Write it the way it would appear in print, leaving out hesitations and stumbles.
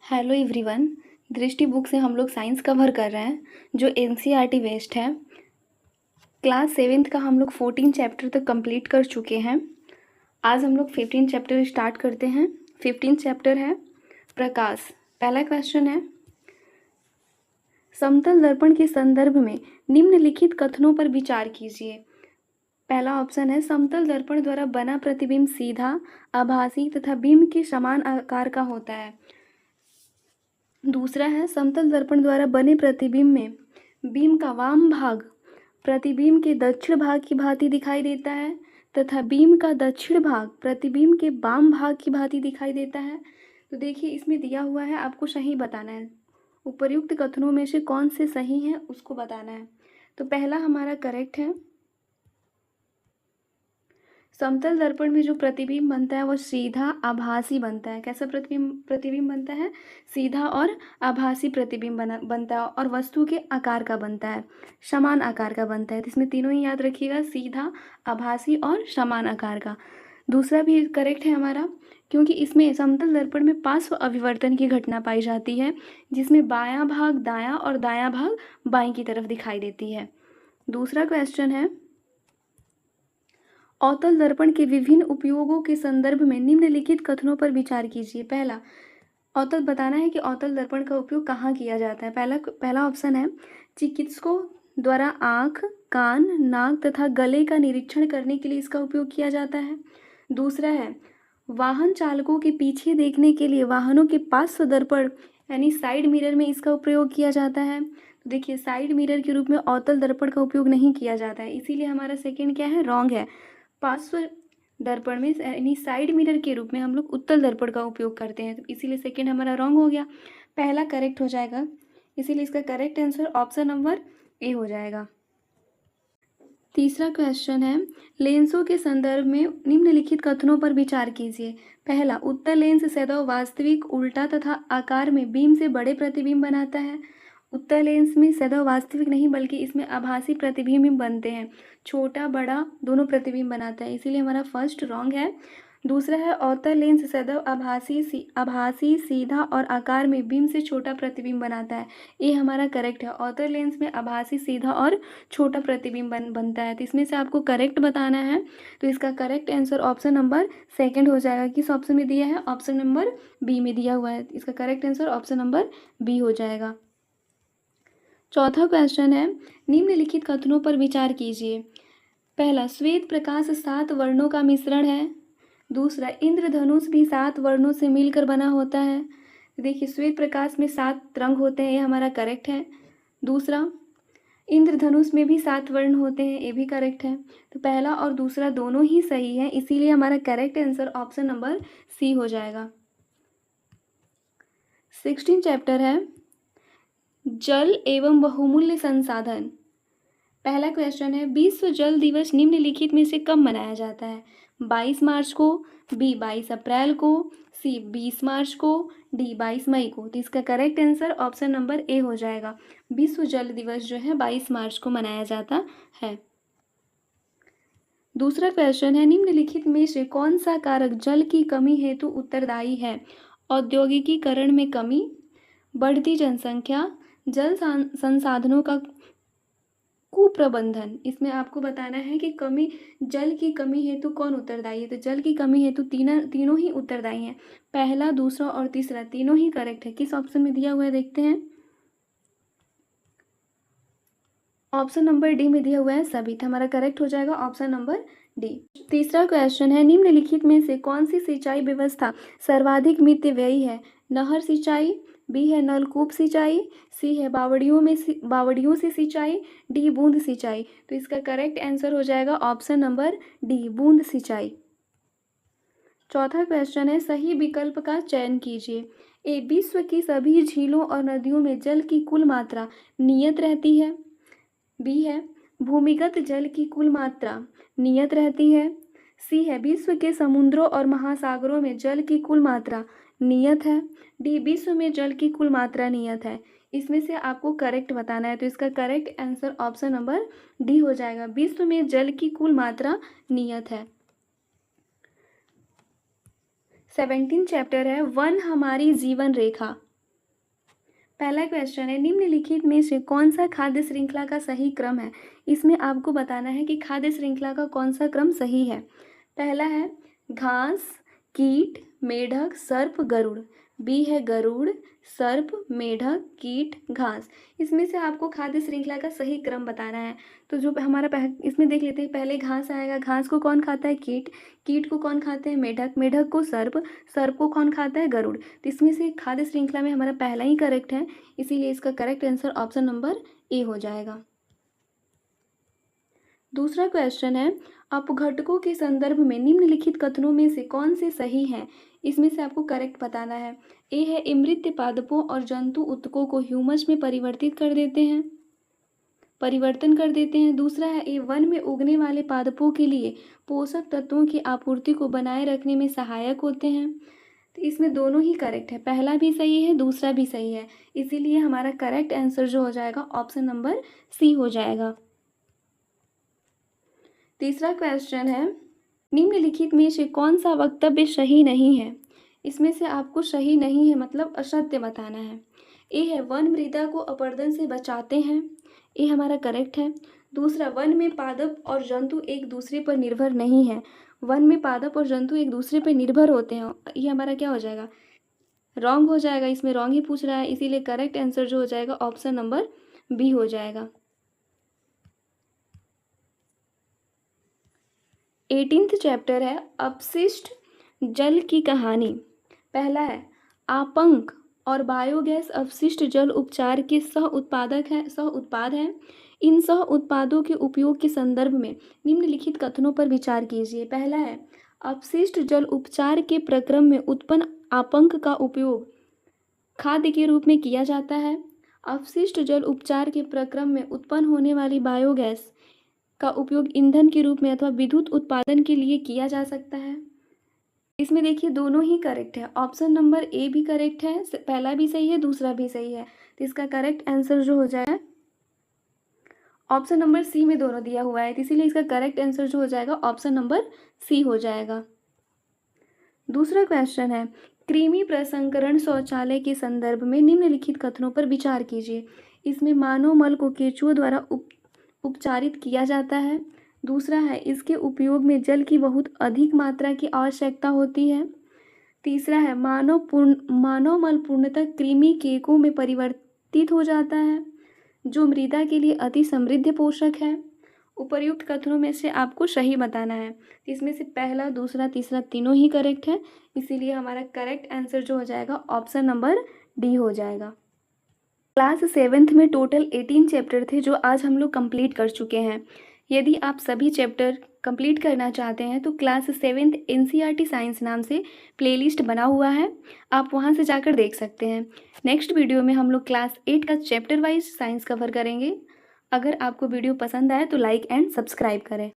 Hello everyone. दृष्टि book से हम लोग साइंस कवर कर रहे हैं जो एनसीईआरटी बेस्ड है। क्लास 7th का हम लोग 14 चैप्टर तक कंप्लीट कर चुके हैं। आज हम लोग 15 चैप्टर स्टार्ट करते हैं। 15 चैप्टर है प्रकाश। पहला क्वेश्चन है, समतल दर्पण के संदर्भ में निम्नलिखित कथनों पर विचार कीजिए। पहला ऑप्शन है, समतल दर्पण द्वारा बना प्रतिबिंब सीधा, आभासी तथा बिंब के समान आकार का होता है। दूसरा है, समतल दर्पण द्वारा बने प्रतिबिंब में बिंब का वाम भाग प्रतिबिंब के दक्षिण भाग की भांति दिखाई देता है तथा बिंब का दक्षिण भाग प्रतिबिंब के वाम भाग की भांति दिखाई देता है। तो देखिए इसमें दिया हुआ है, आपको सही बताना है। उपर्युक्त कथनों में से कौन से सही हैं उसको बताना है। तो पहला हमारा करेक्ट है, समतल दर्पण में जो प्रतिबिंब बनता है वो सीधा आभासी बनता है। कैसा प्रतिबिंब बनता है? सीधा और आभासी प्रतिबिंब बनता है और वस्तु के आकार का बनता है, समान आकार का बनता है। तो इसमें तीनों ही याद रखिएगा, सीधा, आभासी और समान आकार का। दूसरा भी करेक्ट है हमारा, क्योंकि इसमें समतल दर्पण में पार्श्व अभिवर्तन की घटना पाई जाती है, जिसमें बायां भाग दायां और दायां भाग बाईं की तरफ दिखाई देती है। दूसरा क्वेश्चन है, अवतल दर्पण के विभिन्न उपयोगों के संदर्भ में निम्नलिखित कथनों पर विचार कीजिए। पहला, अवतल बताना है कि अवतल दर्पण का उपयोग कहाँ किया जाता है। पहला ऑप्शन है, चिकित्सकों द्वारा आँख, कान, नाक तथा गले का निरीक्षण करने के लिए इसका उपयोग किया जाता है। दूसरा है, वाहन चालकों के पीछे देखने के लिए वाहनों के पार्श्व दर्पण यानी साइड मिरर में इसका प्रयोग किया जाता है। तो देखिए साइड मिरर के रूप में अवतल दर्पण का उपयोग नहीं किया जाता है, इसीलिए हमारा सेकंड क्या है, रॉन्ग है। पार्श्व दर्पण में यानी साइड मिरर के रूप में हम लोग उत्तल दर्पण का उपयोग करते हैं, तो इसीलिए सेकंड हमारा रॉन्ग हो गया। पहला करेक्ट हो जाएगा, इसीलिए इसका correct answer option number A हो जाएगा। तीसरा क्वेश्चन है, लेंसों के संदर्भ में निम्नलिखित कथनों पर विचार कीजिए। पहला, उत्तल लेंस सदैव वास्तविक, उल्टा तथा आकार में बीम से बड़े प्रतिबिंब बनाता है। उत्तल लेंस में सदैव वास्तविक नहीं बल्कि इसमें आभासी प्रतिबिंब बनते हैं, छोटा बड़ा दोनों प्रतिबिंब बनाता है, इसीलिए हमारा फर्स्ट रॉन्ग है। दूसरा है, अवतल लेंस सदैव आभासी सीधा और आकार में बिंब से छोटा प्रतिबिंब बनाता है, ये हमारा करेक्ट है। अवतल लेंस में आभासी सीधा और छोटा प्रतिबिंब बनता है, तो इसमें से आपको करेक्ट बताना है। तो इसका correct answer option number second हो जाएगा। किस ऑप्शन में दिया है? ऑप्शन नंबर बी में दिया हुआ है, इसका correct answer option number B हो जाएगा। चौथा क्वेश्चन है, निम्नलिखित कथनों पर विचार कीजिए। पहला, श्वेत प्रकाश 7 वर्णों का मिश्रण है। दूसरा, इंद्रधनुष भी 7 वर्णों से मिलकर बना होता है। देखिए श्वेत प्रकाश में 7 रंग होते हैं, ये हमारा करेक्ट है। दूसरा, इंद्रधनुष में भी 7 वर्ण होते हैं, ये भी करेक्ट है। तो पहला और दूसरा दोनों ही सही है, इसीलिए हमारा correct answer option number C हो जाएगा। 16 चैप्टर है, जल एवं बहुमूल्य संसाधन। पहला क्वेश्चन है, विश्व जल दिवस निम्नलिखित में से कब मनाया जाता है? 22 मार्च को, बी 22 अप्रैल को, सी 20 मार्च को, डी 22 मई को। तो इसका correct answer option number A हो जाएगा। विश्व जल दिवस जो है 22 मार्च को मनाया जाता है। दूसरा क्वेश्चन है, निम्नलिखित में से कौन सा कारक जल की कमी हेतु उत्तरदायी है? औद्योगिकीकरण में कमी, बढ़ती जनसंख्या, जल संसाधनों का कुप्रबंधन। इसमें आपको बताना है कि जल की कमी हेतु कौन उत्तरदायी है। तो जल की कमी हेतु तीनों ही उत्तरदायी हैं। पहला, दूसरा और तीसरा तीनों ही करेक्ट है। किस ऑप्शन में दिया हुआ है देखते हैं। ऑप्शन नंबर डी में दिया हुआ है सभी, तो हमारा करेक्ट हो जाएगा ऑप्शन नंबर डी। तीसरा क्वेश्चन है, निम्नलिखित में से कौन सी सिंचाई व्यवस्था सर्वाधिक मितव्ययी है? नहर सिंचाई, बी है नलकूप सिंचाई, सी है बावड़ियों से सिंचाई, डी बूंद सिंचाई। तो इसका करेक्ट आंसर हो जाएगा ऑप्शन नंबर डी, बूंद सिंचाई। चौथा क्वेश्चन है, सही विकल्प का चयन कीजिए। ए, विश्व की सभी झीलों और नदियों में जल की कुल मात्रा नियत रहती है। बी है, भूमिगत जल की कुल मात्रा नियत रहती है। सी है, विश्व के समुद्रों और महासागरों में जल की कुल मात्रा नियत है। डी, विश्व में जल की कुल मात्रा नियत है। इसमें से आपको करेक्ट बताना है, तो इसका correct answer option number D हो जाएगा, विश्व में जल की कुल मात्रा नियत है। 17 चैप्टर है, वन हमारी जीवन रेखा। पहला क्वेश्चन है, निम्नलिखित में से कौन सा खाद्य श्रृंखला का सही क्रम है। इसमें आपको बताना है कि खाद्य श्रृंखला का कौन सा क्रम सही है। पहला है घास, कीट, मेढक, सर्प, गरुड़। बी है गरुड़, सर्प, मेढक, कीट, घास। इसमें से आपको खाद्य श्रृंखला का सही क्रम बताना है। तो जो हमारा इसमें देख लेते हैं, पहले घास आएगा। घास को कौन खाता है? कीट। कीट को कौन खाते हैं? मेढक। मेढक को सर्प। सर्प को कौन खाता है? गरुड़। तो इसमें से खाद्य श्रृंखला में हमारा पहला ही करेक्ट है, इसीलिए इसका correct answer option number A हो जाएगा। दूसरा क्वेश्चन है, अपघटकों के संदर्भ में निम्नलिखित कथनों में से कौन से सही हैं। इसमें से आपको करेक्ट बताना है। ए है मृत पादपों और जंतु उत्तकों को ह्यूमस में परिवर्तन कर देते हैं। दूसरा है ए वन में उगने वाले पादपों के लिए पोषक तत्वों की आपूर्ति को बनाए रखने में सहायक होते हैं। तो इसमें दोनों ही करेक्ट है, पहला भी सही है, दूसरा भी सही है, इसीलिए हमारा करेक्ट आंसर जो हो जाएगा ऑप्शन नंबर सी हो जाएगा। तीसरा क्वेश्चन है, निम्नलिखित में से कौन सा वक्तव्य सही नहीं है। इसमें से आपको सही नहीं है मतलब असत्य बताना है। ए है वन मृदा को अपरदन से बचाते हैं। ये हमारा करेक्ट है। दूसरा, वन में पादप और जंतु एक दूसरे पर निर्भर नहीं है। वन में पादप और जंतु एक दूसरे पर निर्भर होते हैं, ये हमारा क्या हो जाएगा? रॉन्ग हो जाएगा। इसमें रॉन्ग ही पूछ रहा है, इसीलिए करेक्ट आंसर जो हो जाएगा ऑप्शन नंबर बी हो जाएगा। 18th चैप्टर है अपशिष्ट जल की कहानी। पहला है, आपंक और बायोगैस अपशिष्ट जल उपचार के सह उत्पाद हैं। इन सह उत्पादों के उपयोग के संदर्भ में निम्नलिखित कथनों पर विचार कीजिए। पहला है, अपशिष्ट जल उपचार के प्रक्रम में उत्पन्न आपंक का उपयोग खाद्य के रूप में किया जाता है। अपशिष्ट जल उपचार के प्रक्रम में उत्पन्न होने वाली बायोगैस का उपयोग ईंधन के रूप में अथवा विद्युत उत्पादन के लिए किया जा सकता है। इसमें देखिए दोनों ही करेक्ट है, ऑप्शन नंबर ए भी करेक्ट है, पहला भी सही है, दूसरा भी सही है। तो इसका करेक्ट आंसर जो हो जाएगा ऑप्शन नंबर सी में दोनों दिया हुआ है, इसीलिए इसका करेक्ट आंसर जो हो जाएगा ऑप्शन नंबर सी हो जाएगा। दूसरा क्वेश्चन है, कृमि प्रसंकरण शौचालय के संदर्भ में निम्नलिखित कथनों पर विचार कीजिए। इसमें मानव मल को केंचुओं द्वारा उपचारित किया जाता है। दूसरा है, इसके उपयोग में जल की बहुत अधिक मात्रा की आवश्यकता होती है। तीसरा है, मानव मल पूर्णतः कृमि केकों में परिवर्तित हो जाता है, जो मृदा के लिए अति समृद्ध पोषक है। उपर्युक्त कथनों में से आपको सही बताना है। इसमें से पहला, दूसरा, तीसरा तीनों ही करेक्ट है, इसीलिए हमारा करेक्ट आंसर जो हो जाएगा ऑप्शन नंबर डी हो जाएगा। क्लास 7th में टोटल 18 चैप्टर थे जो आज हम लोग कंप्लीट कर चुके हैं। यदि आप सभी चैप्टर कंप्लीट करना चाहते हैं तो क्लास 7th NCERT साइंस नाम से प्लेलिस्ट बना हुआ है, आप वहां से जाकर देख सकते हैं। नेक्स्ट वीडियो में हम लोग क्लास 8 का चैप्टर वाइज साइंस कवर करेंगे। अगर आपको वीडियो पसंद आए तो लाइक एंड सब्सक्राइब करें।